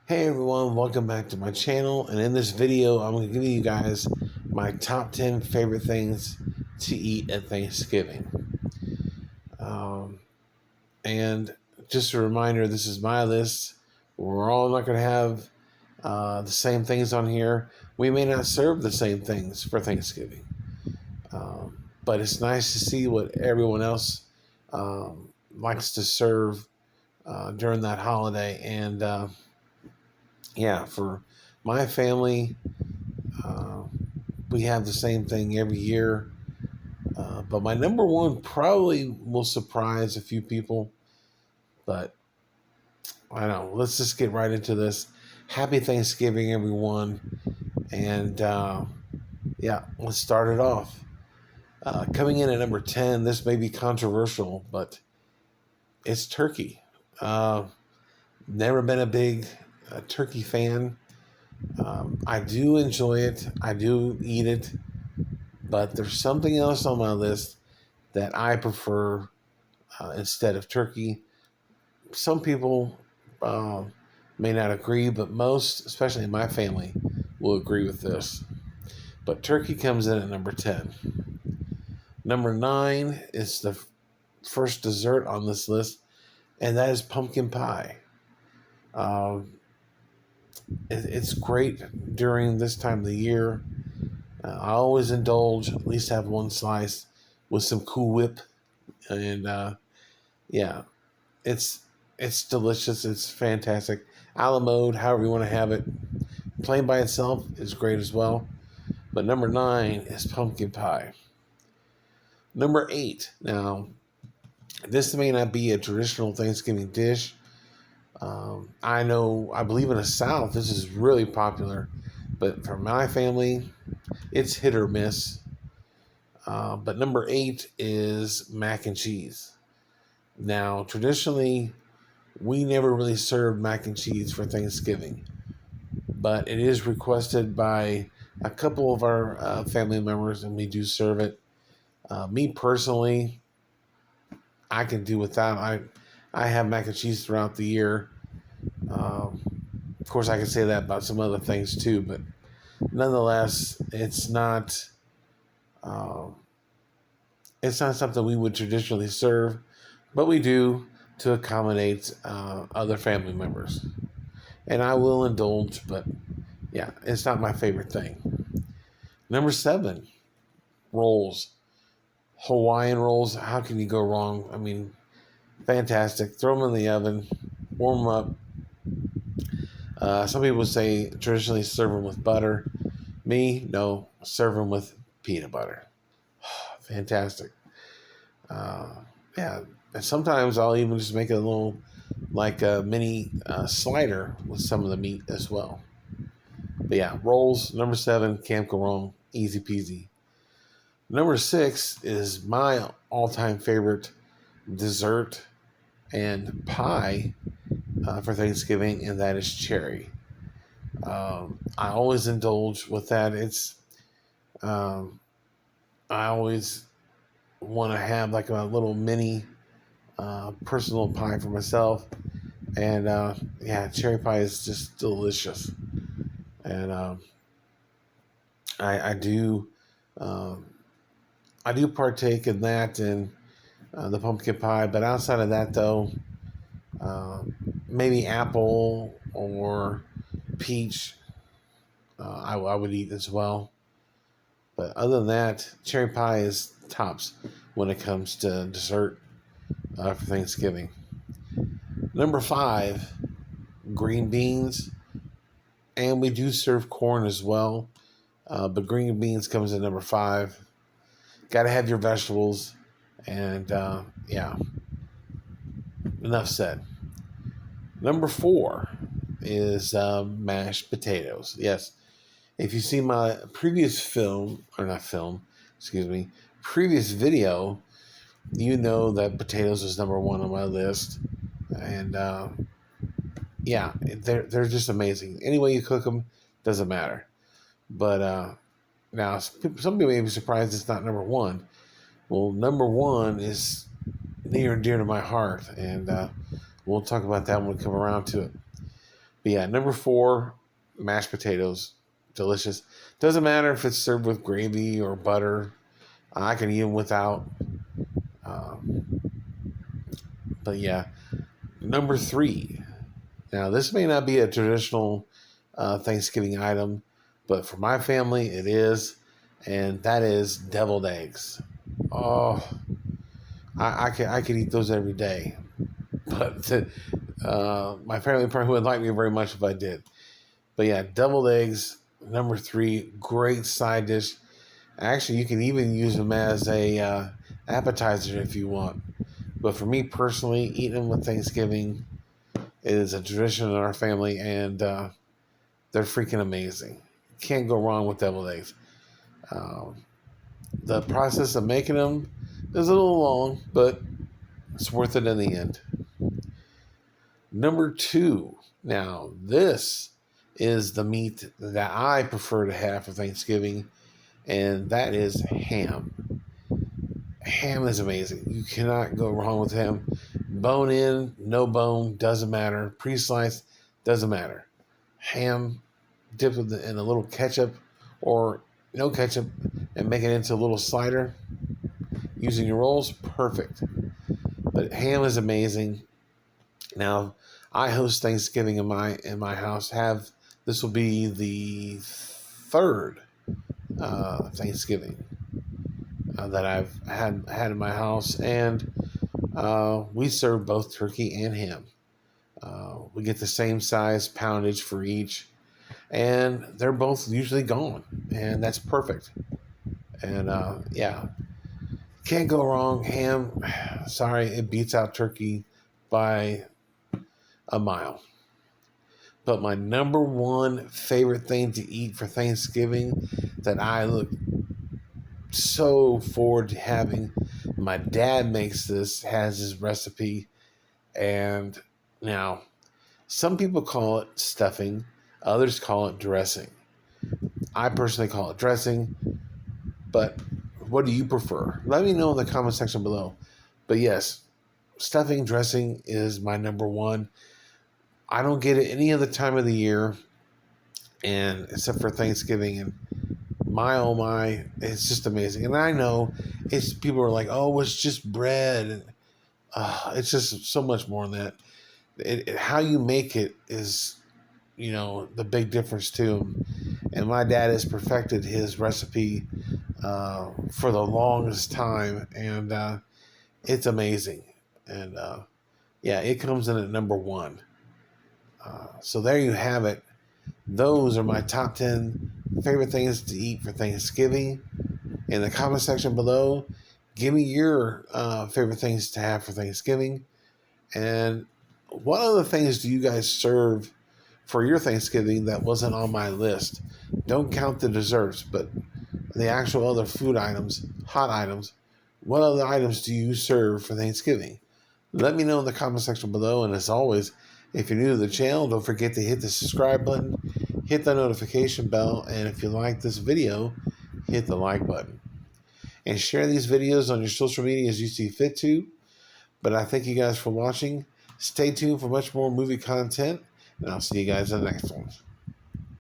Hey everyone, welcome back to my channel. And in this video, I'm going to give you guys my top 10 favorite things to eat at Thanksgiving. Um, and just a reminder, this is my list. We're all not going to have the same things on here. We may not serve the same things for Thanksgiving. But it's nice to see what everyone else likes to serve during that holiday. And yeah, for my family, uh, we have the same thing every year. But my number one probably will surprise a few people. But I don't know. Let's just get right into this. Happy Thanksgiving, everyone. And yeah, let's start it off. Coming in at number 10, this may be controversial, but it's turkey. Uh, Never been a big turkey fan. I do enjoy it, I do eat it, but there's something else on my list that I prefer instead of turkey. Some people uh, may not agree, but most, especially in my family, will agree with this. But turkey comes in at number 10. Number 9 is the first dessert on this list, and that is pumpkin pie. Uh, it's great during this time of the year. I always indulge, at least have one slice with some Cool Whip, and yeah, it's it's delicious. It's fantastic. A la mode, however you want to have it. Plain by itself is great as well. But number 9 is pumpkin pie. Number 8. Now, this may not be a traditional Thanksgiving dish. I believe in the South, this is really popular. But for my family, it's hit or miss. But number 8 is mac and cheese. Now, traditionally, we never really served mac and cheese for Thanksgiving, but it is requested by a couple of our family members, and we do serve it. Me personally, I can do without. I have mac and cheese throughout the year. Um, of course, I can say that about some other things too, but nonetheless, uh, it's not something we would traditionally serve, but we do to accommodate other family members. And I will indulge, but yeah, it's not my favorite thing. Number 7, rolls. Hawaiian rolls. How can you go wrong? I mean, fantastic. Throw them in the oven, warm them up. Some people say traditionally serve them with butter. Me, no, serve them with peanut butter. Fantastic. Uh, yeah, and sometimes I'll even just make a little, like a mini slider with some of the meat as well. But yeah, rolls, number 7, can't go wrong. Easy peasy. Number 6 is my all time favorite dessert and pie for Thanksgiving, and that is cherry. I always indulge with that. Um, I always want to have like a little mini personal pie for myself. And yeah, cherry pie is just delicious. And I do um, I do partake in that and the pumpkin pie. But outside of that, though, uh, maybe apple or peach, I would eat as well. But other than that, cherry pie is tops when it comes to dessert for Thanksgiving. Number 5, green beans, and we do serve corn as well. But green beans comes in number 5. Got to have your vegetables, and yeah, enough said. Number 4 is mashed potatoes. Yes, if you see my previous previous video, you know that potatoes is number 1 on my list, and yeah, they're just amazing. Any way you cook them, doesn't matter. But now some people may be surprised it's not number 1. Well, number 1 is near and dear to my heart, and we'll talk about that when we come around to it. But yeah, number 4, mashed potatoes. Delicious. Doesn't matter if it's served with gravy or butter. I can eat them without. Um, but yeah, number 3. Now, this may not be a traditional Thanksgiving item, but for my family, it is. And that is deviled eggs. Oh, I could eat those every day. But my family probably wouldn't like me very much if I did. But yeah, deviled eggs, number 3, great side dish. Actually, you can even use them as a appetizer if you want. But for me personally, eating them with Thanksgiving is a tradition in our family, and they're freaking amazing. Can't go wrong with deviled eggs. The process of making them is a little long, but it's worth it in the end. Number 2. Now, this is the meat that I prefer to have for Thanksgiving, and that is ham. Ham is amazing. You cannot go wrong with ham. Bone in, no bone, doesn't matter. Pre-sliced, doesn't matter. Ham dipped in a little ketchup or no ketchup and make it into a little slider using your rolls, perfect. But ham is amazing. Now, I host Thanksgiving in my house. This will be the 3rd Thanksgiving that I've had in my house, and we serve both turkey and ham. We get the same size poundage for each, and they're both usually gone, and that's perfect. And yeah, can't go wrong. Ham, sorry, it beats out turkey by a mile. But my number 1 favorite thing to eat for Thanksgiving that I look so forward to having, my dad makes this, has his recipe, and now some people call it stuffing, others call it dressing. I personally call it dressing, but what do you prefer? Let me know in the comment section below. But yes, stuffing, dressing is my number 1. I don't get it any other time of the year, and except for Thanksgiving, and my oh my, it's just amazing. And I know it's people are like, oh, it's just bread, and it's just so much more than that. How you make it is, the big difference too. And my dad has perfected his recipe for the longest time, and it's amazing. And yeah, it comes in at number 1. So there you have it. Those are my top 10 favorite things to eat for Thanksgiving. In the comment section below, give me your favorite things to have for Thanksgiving. And what other things do you guys serve for your Thanksgiving that wasn't on my list? Don't count the desserts, but the actual other food items, hot items. What other items do you serve for Thanksgiving? Let me know in the comment section below. And as always, if you're new to the channel, don't forget to hit the subscribe button, hit the notification bell, and if you like this video, hit the like button. And share these videos on your social media as you see fit to. But I thank you guys for watching. Stay tuned for much more movie content, and I'll see you guys in the next one.